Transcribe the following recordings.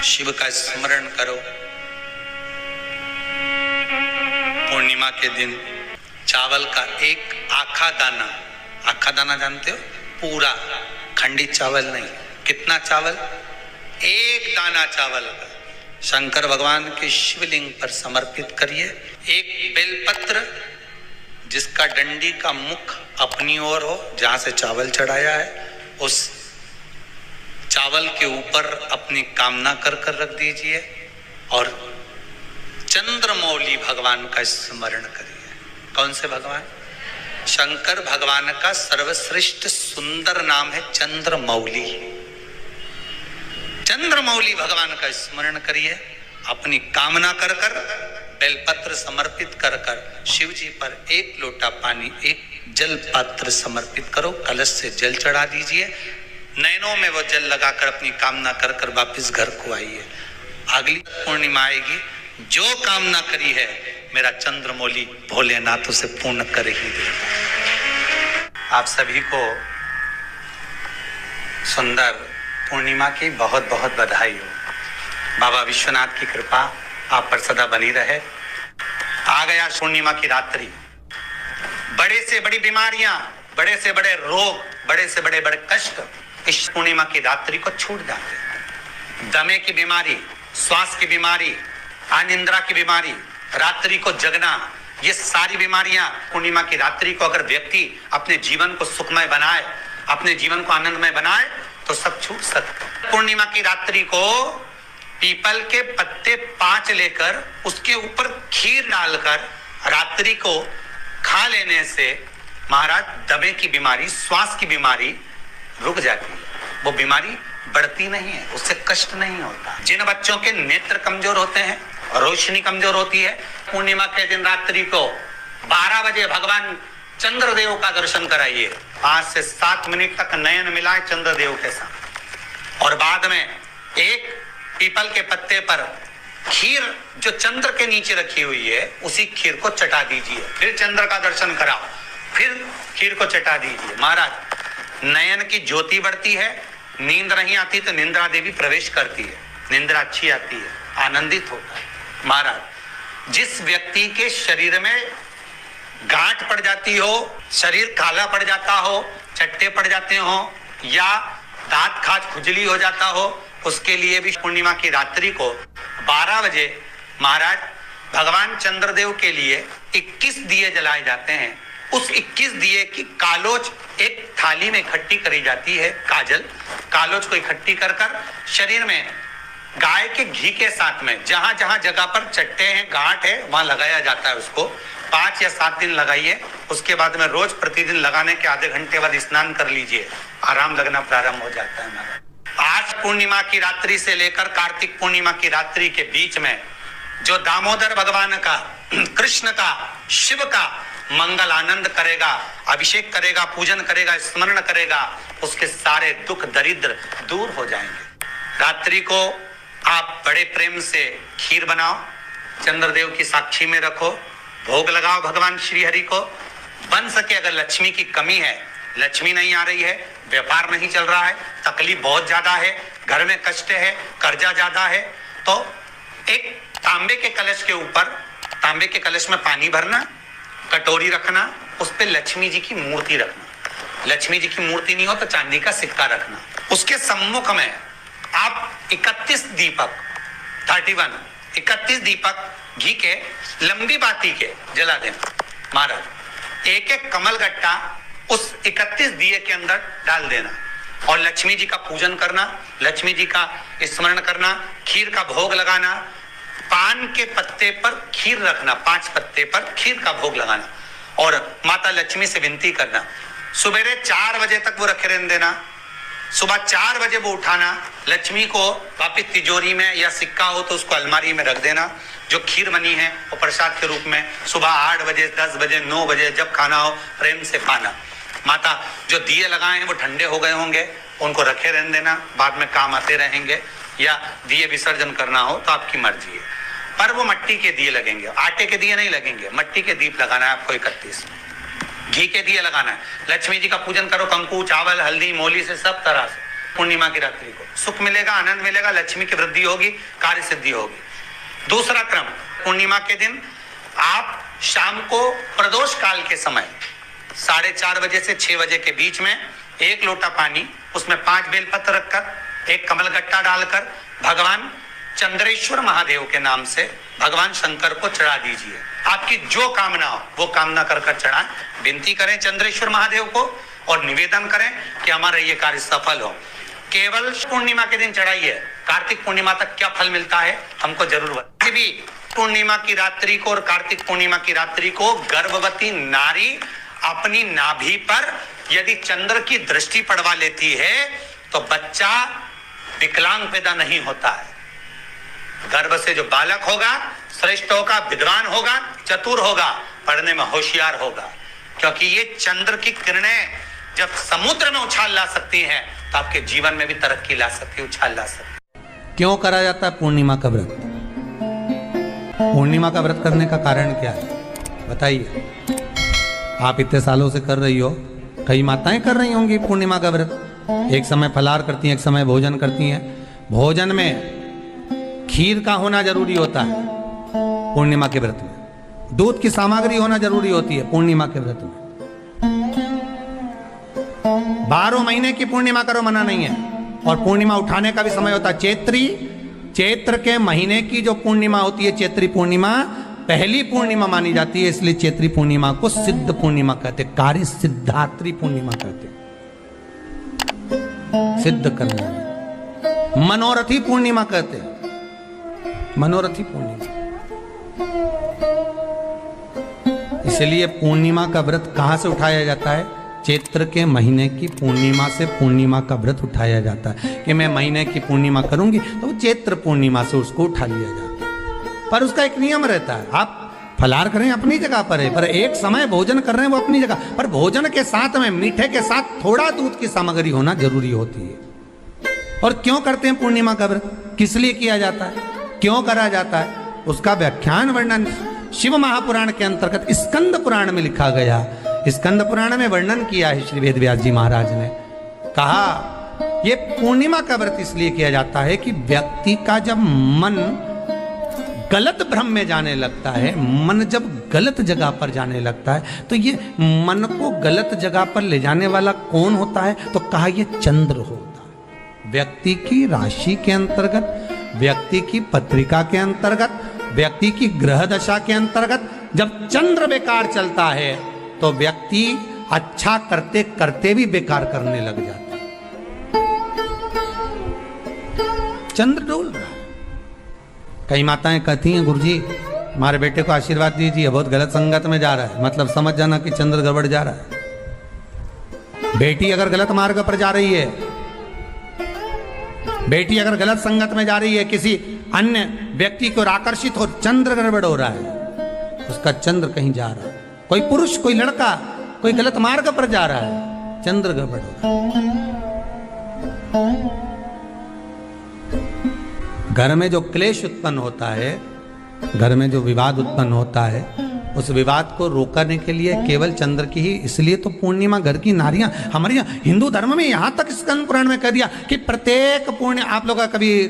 शिव का स्मरण करो। पूर्णिमा के दिन चावल का एक आखा दाना जानते हो, पूरा खंडित चावल नहीं, कितना चावल, एक दाना चावल का शंकर भगवान के शिवलिंग पर समर्पित करिए। एक बेलपत्र जिसका डंडी का मुख अपनी ओर हो, जहां से चावल चढ़ाया है, उस चावल के ऊपर अपनी कामना कर रख दीजिए और चंद्रमौली भगवान का स्मरण करिए। कौन से भगवान? शंकर भगवान का सर्वश्रेष्ठ सुंदर नाम है चंद्रमौली। चंद्रमौली भगवान का स्मरण करिए। अपनी कामना कर बेलपत्र समर्पित कर शिव जी पर एक लोटा पानी, एक जल पात्र समर्पित करो, कलश से जल चढ़ा दीजिए। नैनों में वो जल लगाकर अपनी कामना कर वापिस घर को आइए। अगली पूर्णिमा आएगी, जो कामना करी है मेरा चंद्रमौली भोलेनाथ उसे पूर्ण कर ही देगा। आप सभी को सुंदर पूर्णिमा की बहुत बहुत बधाई हो। बाबा विश्वनाथ की कृपा आप पर सदा बनी रहे। आ गया पूर्णिमा की रात्रि। बड़े से बड़ी बीमारियां, बड़े से बड़े रोग, बड़े से बड़े कष्ट इस पूर्णिमा की रात्रि को छूट जाते हैं। दमे की बीमारी, श्वास की बीमारी, अनिद्रा की बीमारी, रात्रि को जगना, ये सारी बीमारियां पूर्णिमा की रात्रि को अगर व्यक्ति अपने जीवन को सुखमय बनाए, अपने जीवन को आनंदमय बनाए तो सब छूट सकते। पूर्णिमा की रात्रि को पीपल के पत्ते 5 लेकर उसके ऊपर खीर डालकर रात्रि को खा लेने से महाराज दमे की बीमारी, श्वास की बीमारी रुक जाती है। वो बीमारी बढ़ती नहीं है, उससे कष्ट नहीं होता। जिन बच्चों के नेत्र कमजोर होते हैं, रोशनी कमजोर होती है, पूर्णिमा के दिन रात्रि को 12 बजे भगवान चंद्रदेव का दर्शन कराइए। 5 से 7 मिनट तक नयन मिलाए चंद्रदेव के साथ और बाद में एक पीपल के पत्ते पर खीर जो चंद्र के नीचे रखी हुई है उसी खीर को चटा दीजिए। फिर चंद्र का दर्शन कराओ, फिर खीर को चटा दीजिए। महाराज नयन की ज्योति बढ़ती है, नींद नहीं आती तो निंद्रा देवी प्रवेश करती है, निंद्रा अच्छी आती है, आनंदित होता है। महाराज जिस व्यक्ति के शरीर में गांठ पड़ जाती हो, शरीर काला पड़ जाता हो, चट्टे पड़ जाते हो या दांत खाज खुजली हो जाता हो, उसके लिए भी पूर्णिमा की रात्रि को 12 बजे महाराज भगवान चंद्रदेव के लिए 21 दिए जलाए जाते हैं। उस 21 दिए की कालोच एक थाली में इकट्ठी करी जाती है। कालोच को इकट्ठी कर शरीर में गाय के घी के साथ में जहां जहां जगह पर चट्टे हैं, गांठ है, वहां लगाया जाता है। उसको 5 या 7 दिन लगाइए। उसके बाद में रोज प्रतिदिन लगाने के आधे घंटे बाद स्नान कर लीजिए, आराम लगना प्रारंभ हो जाता है। आज पूर्णिमा की रात्रि से लेकर कार्तिक पूर्णिमा की रात्रि के बीच में जो दामोदर भगवान का, कृष्ण का, शिव का मंगल आनंद करेगा, अभिषेक करेगा, पूजन करेगा, स्मरण करेगा, उसके सारे दुख दरिद्र दूर हो जाएंगे। रात्रि को आप बड़े प्रेम से खीर बनाओ, चंद्रदेव की साक्षी में रखो, भोग लगाओ भगवान श्री हरि को। बन सके अगर लक्ष्मी की कमी है, लक्ष्मी नहीं आ रही है, व्यापार नहीं चल रहा है, तकलीफ बहुत ज्यादा है, घर में कष्ट है, कर्जा ज्यादा है, तो एक तांबे के कलश के ऊपर, तांबे के कलश में पानी भरना, कटोरी रखना, उस पे लक्ष्मी जी की मूर्ति रखना। लक्ष्मी जी की मूर्ति नहीं हो तो चांदी का सिक्का रखना। उसके सम्मुख में आप 31 दीपक घी के लंबी बाती के जला देना। महाराज एक एक कमल गट्टा उस 31 दिए के अंदर डाल देना और लक्ष्मी जी का पूजन करना, लक्ष्मी जी का स्मरण करना, खीर का भोग लगाना, पान के पत्ते पर खीर रखना, 5 पत्ते पर खीर का भोग लगाना और माता लक्ष्मी से विनती करना। सुबेरे 4 बजे तक वो रखे रहने देना, सुबह 4 बजे वो उठाना, लक्ष्मी को वापिस तिजोरी में या सिक्का हो तो उसको अलमारी में रख देना। जो खीर बनी है वो प्रसाद के रूप में सुबह 8 बजे, 10 बजे, 9 बजे जब खाना हो प्रेम से खाना। माता जो दिए लगाए हैं वो ठंडे हो गए होंगे, उनको रखे रहने देना, बाद में काम आते रहेंगे, या दिए विसर्जन करना हो तो आपकी मर्जी है। पर वो मिट्टी के दिए लगेंगे, आटे के दिए नहीं लगेंगे, मिट्टी के दीप लगाना है आपको। 31 घी के दिए लगाना है। लक्ष्मी जी का पूजन करो, कंकु, चावल, हल्दी, मोली से सब तरह से पूर्णिमा की रात्रि को सुख मिलेगा, आनंद मिलेगा, लक्ष्मी की वृद्धि होगी, कार्य सिद्धि होगी। दूसरा क्रम, पूर्णिमा के दिन आप शाम को प्रदोष काल के समय 4:30 बजे से 6 बजे के बीच में 1 लोटा पानी, उसमें 5 बेलपत्र रखकर, 1 कमलगट्टा डालकर भगवान चंद्रेश्वर महादेव के नाम से भगवान शंकर को चढ़ा दीजिए। आपकी जो कामना हो वो कामना कर चढ़ाएं, विनती करें चंद्रेश्वर महादेव को और निवेदन करें कि हमारा ये कार्य सफल हो। केवल पूर्णिमा के दिन चढ़ाइए, कार्तिक पूर्णिमा तक क्या फल मिलता है हमको जरूर बताइए। भी पूर्णिमा की रात्रि को और कार्तिक पूर्णिमा की रात्रि को गर्भवती नारी अपनी नाभि पर यदि चंद्र की दृष्टि पड़वा लेती है तो बच्चा विकलांग पैदा नहीं होता है। गर्भ से जो बालक होगा श्रेष्ठ होगा, विद्वान होगा, चतुर होगा, पढ़ने में होशियार होगा, क्योंकि ये चंद्र की किरणें जब समुद्र में उछाल ला सकती हैं तो आपके जीवन में भी तरक्की ला सकती है, उछाल ला सकती है। क्यों करा जाता है पूर्णिमा का व्रत? पूर्णिमा का व्रत करने का कारण क्या है बताइए? आप इतने सालों से कर रही हो, कई माताएं कर रही होंगी पूर्णिमा का व्रत। एक समय फलाहार करती हैं, एक समय भोजन करती हैं। भोजन में खीर का होना जरूरी होता है पूर्णिमा के व्रत में। दूध की सामग्री होना जरूरी होती है पूर्णिमा के व्रत में। 12 महीने की पूर्णिमा करो, मना नहीं है। और पूर्णिमा उठाने का भी समय होता है चैत्री। चैत्र के महीने की जो पूर्णिमा होती है, चैत्री पूर्णिमा पहली पूर्णिमा मानी जाती है, इसलिए चैत्री पूर्णिमा को सिद्ध पूर्णिमा कहते, कार्य सिद्धात्री पूर्णिमा कहते, सिद्ध करने। मनोरथी पूर्णिमा कहते, मनोरथी पूर्णिमा। इसलिए पूर्णिमा का व्रत कहां से उठाया जाता है? चैत्र के महीने की पूर्णिमा से पूर्णिमा का व्रत उठाया जाता है कि मैं महीने की पूर्णिमा करूंगी तो वो चैत्र पूर्णिमा से उसको उठा लिया जाता है। पर उसका एक नियम रहता है, आप फलाहार करें अपनी जगह पर है, पर एक समय भोजन कर रहे हैं वो अपनी जगह पर। भोजन के साथ में मीठे के साथ थोड़ा दूध की सामग्री होना जरूरी होती है। और क्यों करते हैं पूर्णिमा का व्रत? किस लिए किया जाता है, क्यों करा जाता है? उसका व्याख्यान वर्णन शिव महापुराण के अंतर्गत स्कंद पुराण में लिखा गया। स्कंद पुराण में वर्णन किया है श्री वेदव्यास जी महाराज ने। कहा ये पूर्णिमा का व्रत इसलिए किया जाता है कि व्यक्ति का जब मन गलत भ्रम में जाने लगता है, मन जब गलत जगह पर जाने लगता है, तो ये मन को गलत जगह पर ले जाने वाला कौन होता है? तो कहा ये चंद्र होता है। व्यक्ति की राशि के अंतर्गत, व्यक्ति की पत्रिका के अंतर्गत, व्यक्ति की ग्रह दशा के अंतर्गत जब चंद्र बेकार चलता है तो व्यक्ति अच्छा करते करते भी बेकार करने लग जाता है। चंद्र डोल रहा है। कई माताएं कहती हैं गुरुजी हमारे बेटे को आशीर्वाद दीजिए, बहुत गलत संगत में जा रहा है। मतलब समझ जाना कि चंद्र गड़बड़ जा रहा है। बेटी अगर गलत मार्ग पर जा रही है, बेटी अगर गलत संगत में जा रही है, किसी अन्य व्यक्ति को आकर्षित हो, चंद्र गड़बड़ हो रहा है, उसका चंद्र कहीं जा रहा है। कोई पुरुष, कोई लड़का, कोई गलत मार्ग पर जा रहा है, चंद्र गड़बड़ हो रहा है। घर में जो क्लेश उत्पन्न होता है, घर में जो विवाद उत्पन्न होता है, उस विवाद को रोकने के लिए केवल चंद्र की ही, इसलिए तो पूर्णिमा घर की नारियां हमारे यहाँ हिंदू धर्म में यहाँ तक स्कंद पुराण में कह दिया कि प्रत्येक पूर्ण। आप लोग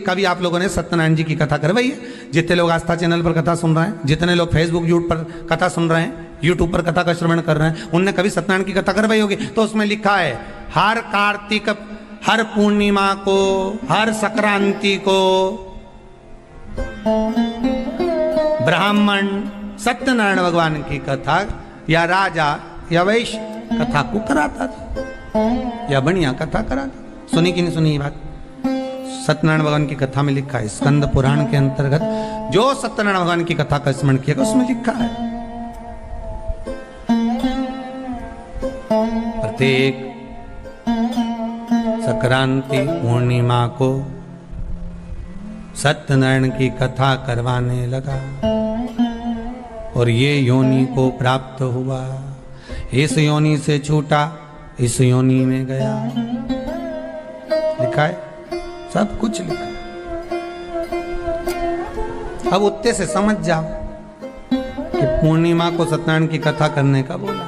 कभी आप लोगों ने सत्यनारायण जी की कथा करवाई है? जितने लोग आस्था चैनल पर कथा सुन रहे हैं, जितने लोग फेसबुक यूट्यूब पर कथा सुन रहे हैं, यूट्यूब पर कथा का श्रवण कर रहे हैं, उनने कभी सत्यनारायण की कथा करवाई होगी। तो उसमें लिखा है हर कार्तिक, हर पूर्णिमा को, हर संक्रांति को ब्राह्मण सत्यनारायण भगवान की कथा या राजा या वैश्य कथा को कराता था या बढ़िया कथा कराता। सुनी कि नहीं सुनी ये बात? सत्यनारायण भगवान की कथा में लिखा है, स्कंद पुराण के अंतर्गत जो सत्यनारायण भगवान की कथा का स्मरण किया उसमें लिखा है प्रत्येक संक्रांति पूर्णिमा को सत्यनारायण की कथा करवाने लगा और ये योनि को प्राप्त हुआ। इस योनि से छूटा, इस योनि में गया। लिखा है, सब कुछ लिखा है। अब उत्ते से समझ जाओ कि पूर्णिमा को सत्यनारायण की कथा करने का बोला,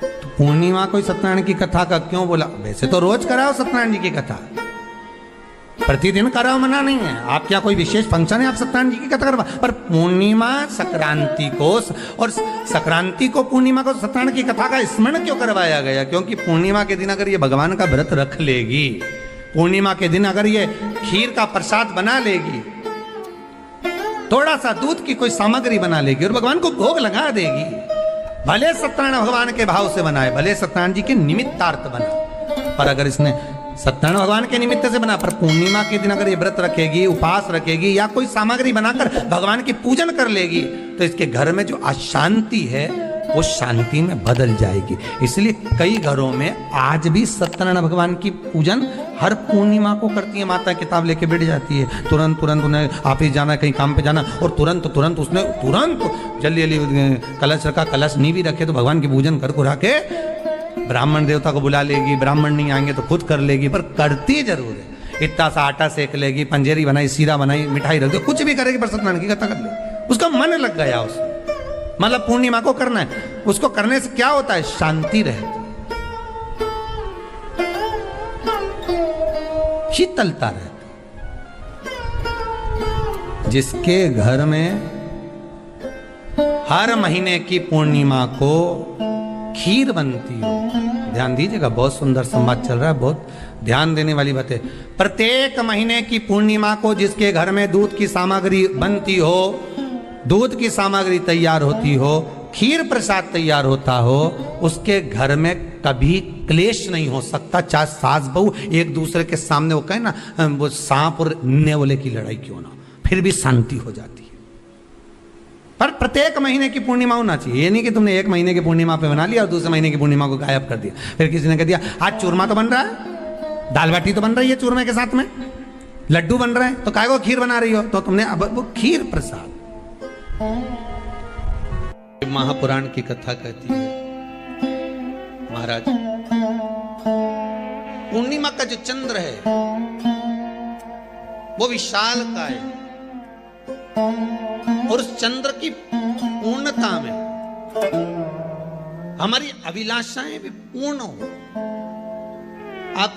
तो पूर्णिमा को सत्यनारायण की कथा का क्यों बोला? वैसे तो रोज कराओ सत्यनारायण जी की कथा, प्रतिदिन कराओ, मना नहीं है। आप क्या कोई विशेष फंक्शन है आप सत्यनारायण जी की कथा करवा, पर पूर्णिमा संक्रांति को और संक्रांति को पूर्णिमा को सत्यनारायण की कथा का स्मरण क्यों करवाया गया? क्योंकि पूर्णिमा के दिन अगर ये भगवान का व्रत रख लेगी, पूर्णिमा के दिन अगर ये खीर का प्रसाद बना लेगी, थोड़ा सा दूध की कोई सामग्री बना लेगी और भगवान को भोग लगा देगी, भले सत्यनारायण भगवान के भाव से बनाए, भले सत्यनारायण जी के निमित्तार्थ बना, पर अगर इसने सत्यनारायण भगवान के निमित्त से बना, पर पूर्णिमा के दिन अगर ये व्रत रखेगी, उपवास रखेगी या कोई सामग्री बनाकर भगवान की पूजन कर लेगी, तो इसके घर में जो अशांति है वो शांति में बदल जाएगी। इसलिए कई घरों में आज भी सत्यनारायण भगवान की पूजन हर पूर्णिमा को करती है। माता किताब लेके बैठ जाती है, तुरंत तुरंत उन्हें ऑफिस जाना, कहीं काम पे जाना, और तुरंत तुरंत उसने जल्दी जल्दी कलश रखा, कलश नहीं भी रखे तो भगवान की पूजन कर कुरा के ब्राह्मण देवता को बुला लेगी, ब्राह्मण नहीं आएंगे तो खुद कर लेगी, पर करती जरूर है। इतना सा आटा सेक लेगी, पंजेरी बनाई, सीरा बनाई, मिठाई रख दो, कुछ भी करेगी पर सत्यनारायण की कथा कर लेगी। उसका मन लग गया उसमें, मतलब पूर्णिमा को करना है, उसको करने से क्या होता है? शांति रहती, शीतलता रहती। जिसके घर में हर महीने की पूर्णिमा को खीर बनती हो, ध्यान दीजिएगा, बहुत सुंदर संवाद चल रहा है, बहुत ध्यान देने वाली बात है। प्रत्येक महीने की पूर्णिमा को जिसके घर में दूध की सामग्री बनती हो, दूध की सामग्री तैयार होती हो, खीर प्रसाद तैयार होता हो, उसके घर में कभी क्लेश नहीं हो सकता। चाहे सास बहू एक दूसरे के सामने वो कहे ना, वो सांप और नेवले की लड़ाई क्यों ना, फिर भी शांति हो जाती है। पर प्रत्येक महीने की पूर्णिमा होना चाहिए। ये नहीं कि तुमने एक महीने की पूर्णिमा पे बना लिया और दूसरे महीने की पूर्णिमा को गायब कर दिया। फिर किसी ने कह दिया आज चूरमा तो बन रहा है, दाल बाटी तो बन रही है चूरमे के साथ में, लड्डू बन रहे हैं, तो काय को खीर बना रही हो? तो तुमने अब वो खीर प्रसाद। महापुराण की कथा कहती है, महाराज पूर्णिमा का जो चंद्र है वो विशाल का है, और उस चंद्र की पूर्णता में हमारी अभिलाषाएं भी पूर्ण हो। आप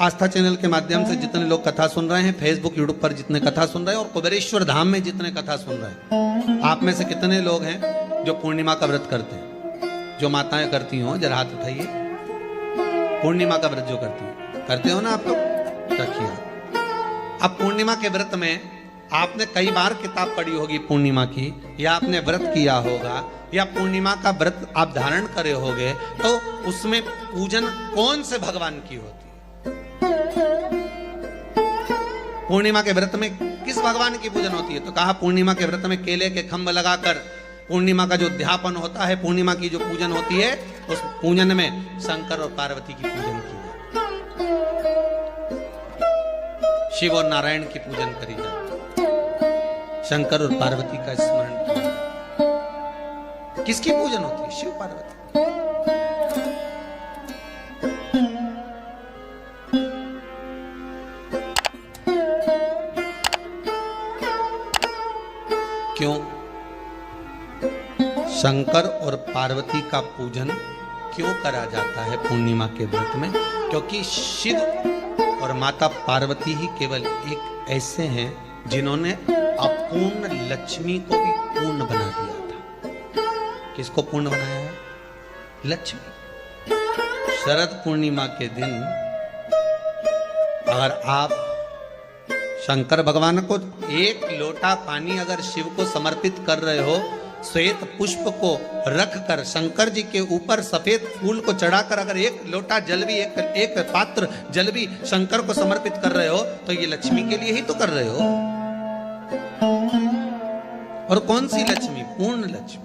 आस्था चैनल के माध्यम से जितने लोग कथा सुन रहे हैं, फेसबुक यूट्यूब पर जितने कथा सुन रहे हैं, और कुबेरेश्वर धाम में जितने कथा सुन रहे हैं, आप में से कितने लोग हैं जो पूर्णिमा का व्रत करते हैं? जो माताएं करती हो जरा हाथ उठाइए। पूर्णिमा का व्रत जो करते हो ना आप लोग, रखिए। अब पूर्णिमा के व्रत में आपने कई बार किताब पढ़ी होगी पूर्णिमा की, या आपने व्रत किया होगा, या पूर्णिमा का व्रत आप धारण करे होगे, तो उसमें पूजन कौन से भगवान की होती है? पूर्णिमा के व्रत में किस भगवान की पूजन होती है? तो कहा पूर्णिमा के व्रत में केले के खंभ लगाकर पूर्णिमा का जो अध्यापन होता है, पूर्णिमा की जो पूजन होती है, उस पूजन में शंकर और पार्वती की पूजन की जाती है। शिव और नारायण की पूजन करी जाती है, शंकर और पार्वती का स्मरण किया जाता है। किसकी पूजन होती है? शिव पार्वती। क्यों शंकर और पार्वती का पूजन क्यों करा जाता है पूर्णिमा के व्रत में? क्योंकि शिव और माता पार्वती ही केवल एक ऐसे हैं जिन्होंने अपूर्ण लक्ष्मी को भी पूर्ण बना दिया था। किसको पूर्ण बनाया है? लक्ष्मी। शरद पूर्णिमा के दिन अगर आप शंकर भगवान को एक लोटा पानी अगर शिव को समर्पित कर रहे हो, श्वेत पुष्प को रखकर शंकर जी के ऊपर सफेद फूल को चढ़ाकर अगर एक लोटा जल भी, एक पात्र जल भी शंकर को समर्पित कर रहे हो, तो ये लक्ष्मी के लिए ही तो कर रहे हो। और कौन सी लक्ष्मी? पूर्ण लक्ष्मी।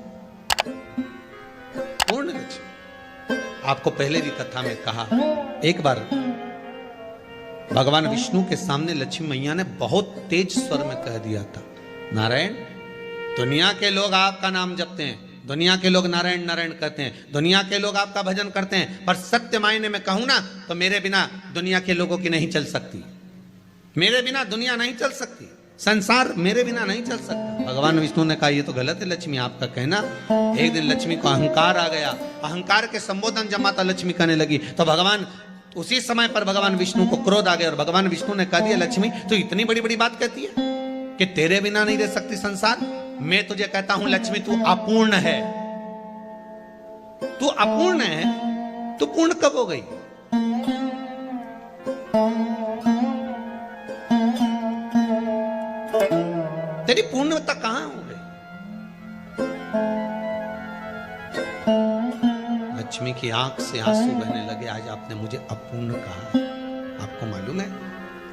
पूर्ण लक्ष्मी। आपको पहले भी कथा में कहा, एक बार भगवान विष्णु के सामने लक्ष्मी मैया ने बहुत तेज स्वर में कह दिया था, नारायण, दुनिया के लोग आपका नाम जपते हैं, दुनिया के लोग नारायण नारायण कहते हैं, दुनिया के लोग आपका भजन करते हैं, पर सत्य मायने में कहूं ना तो मेरे बिना दुनिया के लोगों की नहीं चल सकती, मेरे बिना दुनिया नहीं चल सकती। संसार मेरे बिना नहीं चल सकता। भगवान विष्णु ने कहा ये तो गलत है लक्ष्मी आपका कहना। एक दिन लक्ष्मी को अहंकार आ गया, अहंकार के संबोधन जब माता लक्ष्मी करने लगी तो भगवान उसी समय पर भगवान विष्णु को क्रोध आ गया और भगवान विष्णु ने कह दिया लक्ष्मी तो इतनी बड़ी बड़ी बात कहती है कि तेरे बिना नहीं रह सकती संसार। मैं तुझे कहता हूं लक्ष्मी तू अपूर्ण है, तू अपूर्ण है, तू पूर्ण कब हो गई? तेरी पूर्णता कहां हो गई? लक्ष्मी की आंख से आंसू बहने लगे। आज आपने मुझे अपूर्ण कहा, आपको मालूम है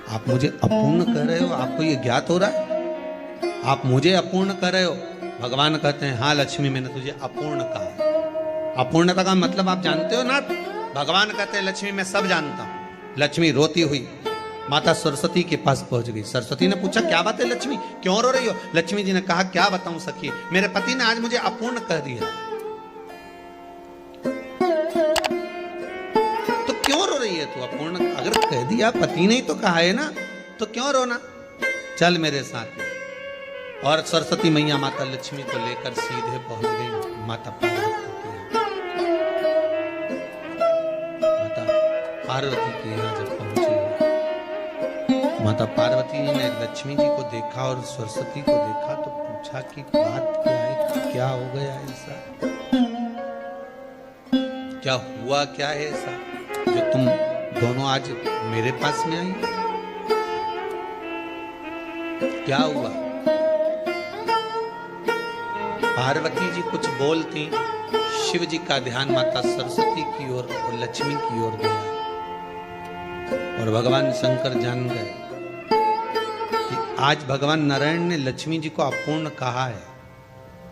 आप मुझे अपूर्ण कर रहे हो? आपको ये ज्ञात हो रहा है आप मुझे अपूर्ण कर रहे हो? भगवान कहते हैं हाँ लक्ष्मी मैंने तुझे अपूर्ण कहा। अपूर्णता का मतलब आप जानते हो ना? भगवान कहते हैं लक्ष्मी मैं सब जानता हूं। लक्ष्मी रोती हुई माता सरस्वती के पास पहुंच गई। सरस्वती ने पूछा क्या बात है लक्ष्मी, क्यों रो रही हो? लक्ष्मी जी ने कहा क्या बताऊं सखी, मेरे पति ने आज मुझे अपूर्ण कह दिया। तो क्यों रो रही है तू? अपूर्ण अगर कह दिया, पति ने ही तो कहा है ना, तो क्यों रोना? चल मेरे साथ। और सरस्वती मैया माता लक्ष्मी को लेकर सीधे पहुंच गई माता पार्वती के यहाँ। माता पार्वती के यहाँ जब पहुंची, माता पार्वती ने लक्ष्मी जी को देखा और सरस्वती को देखा तो पूछा कि बात क्या है, क्या हो गया ऐसा, क्या हुआ, क्या है ऐसा जो तुम दोनों आज मेरे पास में आई? क्या हुआ? पार्वती जी कुछ बोलती, शिव जी का ध्यान माता सरस्वती की ओर और लक्ष्मी की ओर गया और भगवान शंकर जान गए कि आज भगवान नारायण ने लक्ष्मी जी को अपूर्ण कहा है।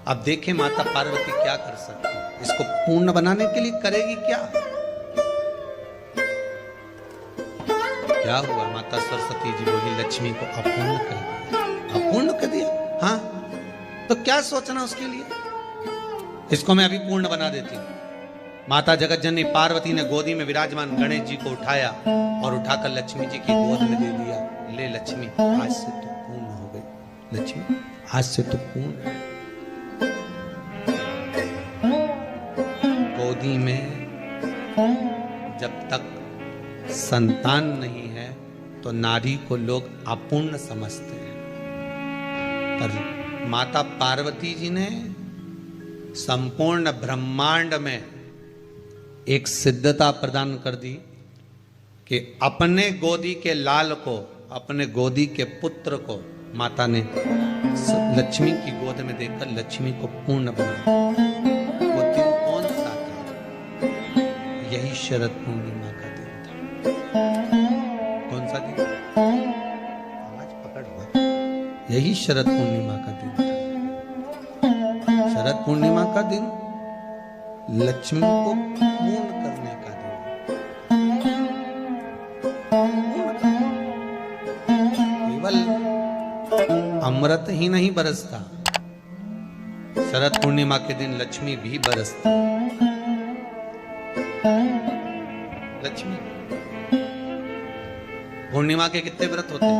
अब देखें माता पार्वती क्या कर सकती है, इसको पूर्ण बनाने के लिए करेगी क्या? क्या हुआ? माता सरस्वती जी बोली लक्ष्मी को अपूर्ण कर दिया। अपूर्ण कर दिया? हाँ, तो क्या सोचना उसके लिए, इसको मैं अभी पूर्ण बना देती हूं। माता जगत जननी पार्वती ने गोदी में विराजमान गणेश जी को उठाया और उठाकर लक्ष्मी जी की गोद में दे दिया। ले लक्ष्मी, आज से तो पूर्ण हो गई। लक्ष्मी आज से तो पूर्ण। गोदी में जब तक संतान नहीं है तो नारी को लोग अपूर्ण समझते हैं, पर माता पार्वती जी ने संपूर्ण ब्रह्मांड में एक सिद्धता प्रदान कर दी कि अपने गोदी के लाल को, अपने गोदी के पुत्र को माता ने लक्ष्मी की गोद में देकर लक्ष्मी को पूर्ण बनाया। वो दिन कौन सा था? यही शरद पूर्णिमा का दिन था। कौन सा दिन? आवाज पकड़ हुआ। यही शरद पूर्णिमा का दिन था। शरद पूर्णिमा का दिन लक्ष्मी को पूर्ण करने का दिन। केवल अमृत ही नहीं बरसता, शरद पूर्णिमा के दिन लक्ष्मी भी बरसती। लक्ष्मी पूर्णिमा के कितने व्रत होते हैं?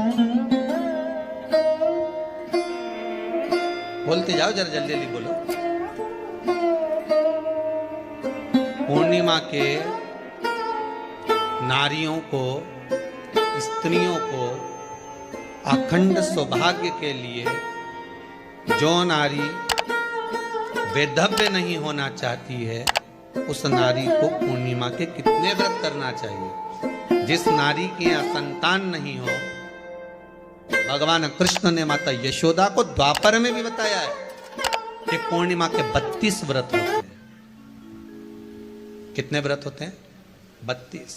बोलते जाओ जरा, जल्दी जल्दी बोलो। पूर्णिमा के नारियों को, स्त्रियों को अखंड सौभाग्य के लिए, जो नारी वैधव्य नहीं होना चाहती है उस नारी को पूर्णिमा के कितने व्रत करना चाहिए? जिस नारी के यहाँ संतान नहीं हो, भगवान कृष्ण ने माता यशोदा को द्वापर में भी बताया है कि पूर्णिमा के 32 व्रत होते हैं। कितने व्रत होते हैं? 32।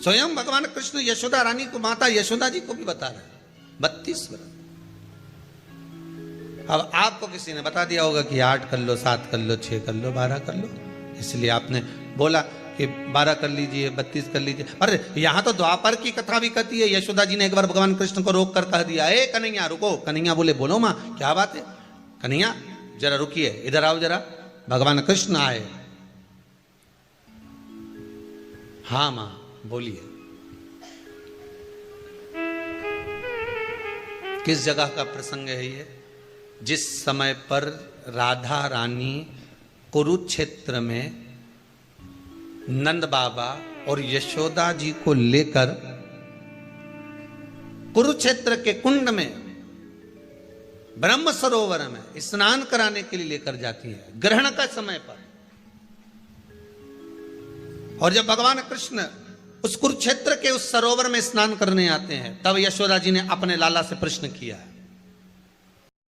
स्वयं भगवान कृष्ण यशोदा रानी को, माता यशोदा जी को भी बता रहे हैं 32 व्रत। अब आपको किसी ने बता दिया होगा कि 8 कर लो, 7 कर लो, 6 कर लो, 12 कर लो, इसलिए आपने बोला कि 12 कर लीजिए, 32 कर लीजिए। अरे यहां तो द्वापर की कथा भी कहती है। यशोदा जी ने एक बार भगवान कृष्ण को रोक कर कह दिया, ए कन्हैया रुको। कन्हैया बोले बोलो माँ क्या बात है? कन्हैया जरा रुकिए, इधर आओ जरा। भगवान कृष्ण आए हाँ माँ बोलिए। किस जगह का प्रसंग है ये? जिस समय पर राधा रानी कुरुक्षेत्र में नंद बाबा और यशोदा जी को लेकर कुरुक्षेत्र के कुंड में ब्रह्म सरोवर में स्नान कराने के लिए लेकर जाती है, ग्रहण का समय पर। और जब भगवान कृष्ण उस कुरुक्षेत्र के उस सरोवर में स्नान करने आते हैं, तब यशोदा जी ने अपने लाला से प्रश्न किया है,